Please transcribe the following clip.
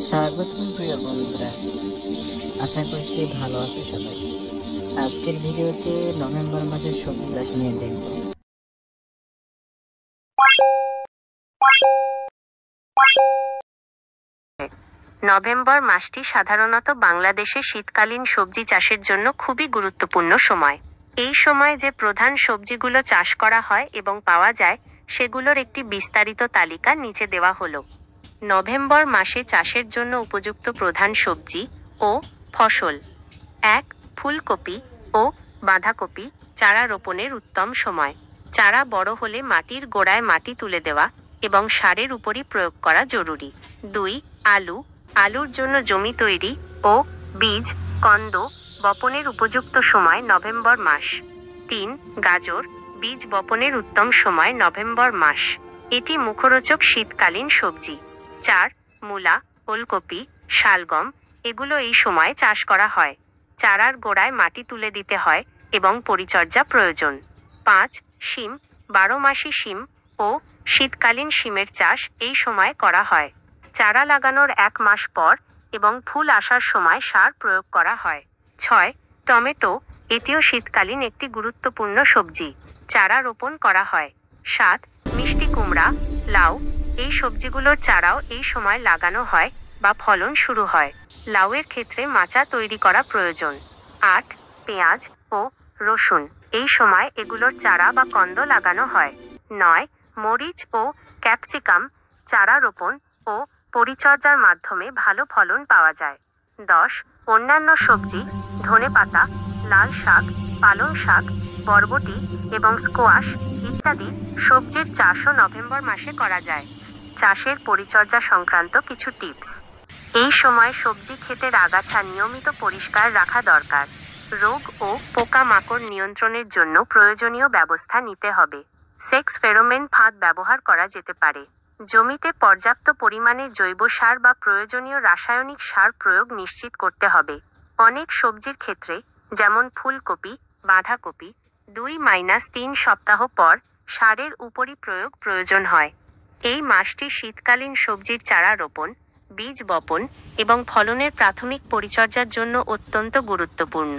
স্বাগতম প্রিয় বন্ধুরা, আশা করছি ভালো আছে সবাই। আজকের ভিডিওতে নভেম্বর মাসের সবজি চাষ নিয়ে দেখব। নভেম্বর মাসটি সাধারণত বাংলাদেশে শীতকালীন সবজি চাষের জন্য খুবই গুরুত্বপূর্ণ সময়। এই সময় যে প্রধান সবজিগুলো চাষ করা হয় এবং পাওয়া যায় সেগুলোর একটি বিস্তারিত তালিকা নিচে দেওয়া হলো। নভেম্বর মাসে চাষের জন্য উপযুক্ত প্রধান সবজি ও ফসল: 1. ফুলকপি ও বাঁধাকপি চারা রোপণের উত্তম সময়। চারা বড় হলে মাটির গোড়ায় মাটি তুলে দেওয়া এবং সারের উপরই প্রয়োগ করা জরুরি। 2. আলু আলুর জন্য জমি তৈরি ও বীজ কন্দ বপনের উপযুক্ত সময় নভেম্বর মাস। 3. গাজর বীজ বপনের উত্তম সময় নভেম্বর মাস। এটি মুখরোচক শীতকালীন সবজি। 4. মূলা ওলকপি শালগম এগুলো এই সময় চাষ করা হয়। চারার গোড়ায় মাটি তুলে দিতে হয় এবং পরিচর্যা প্রয়োজন। 5. শিম 12 মাসি শিম ও শীতকালীন শিমের চাষ এই সময় করা হয়। চারা লাগানোর 1 মাস পর এবং ফুল আসার সময় সার প্রয়োগ করা হয়। 6. টমেটো এটিও শীতকালীন একটি গুরুত্বপূর্ণ সবজি। চারা রোপণ করা হয়। 7. মিষ্টি কুমড়া লাউ এই সবজিগুলোর চারাও এই সময় লাগানো হয় বা ফলন শুরু হয়। লাউয়ের ক্ষেত্রে মাচা তৈরি করা প্রয়োজন। 8. পেঁয়াজ ও রসুন এই সময় এগুলোর চারা বা কন্দ লাগানো হয়। 9. মরিচ ও ক্যাপসিকাম চারা রোপণ ও পরিচর্যার মাধ্যমে ভালো ফলন পাওয়া যায়। 10. অন্যান্য সবজি ধনেপাতা লাল শাক পালং শাক বরবটি এবং স্কোয়াশ ইত্যাদি সবজির চাষও নভেম্বর মাসে করা যায়। চাষের পরিচর্যা সংক্রান্ত কিছু টিপস: এই সময় সবজি ক্ষেতের আগাছা নিয়মিত পরিষ্কার রাখা দরকার। রোগ ও পোকামাকড় নিয়ন্ত্রণের জন্য প্রয়োজনীয় ব্যবস্থা নিতে হবে। সেক্স ফেরোমেন ফাঁদ ব্যবহার করা যেতে পারে। জমিতে পর্যাপ্ত পরিমাণে জৈব সার বা প্রয়োজনীয় রাসায়নিক সার প্রয়োগ নিশ্চিত করতে হবে। অনেক সবজির ক্ষেত্রে যেমন ফুলকপি বাঁধাকপি 2-3 সপ্তাহ পর সারের উপরই প্রয়োগ প্রয়োজন হয়। এই মাসটি শীতকালীন সবজির চারা রোপণ বীজ বপন এবং ফলনের প্রাথমিক পরিচর্যার জন্য অত্যন্ত গুরুত্বপূর্ণ।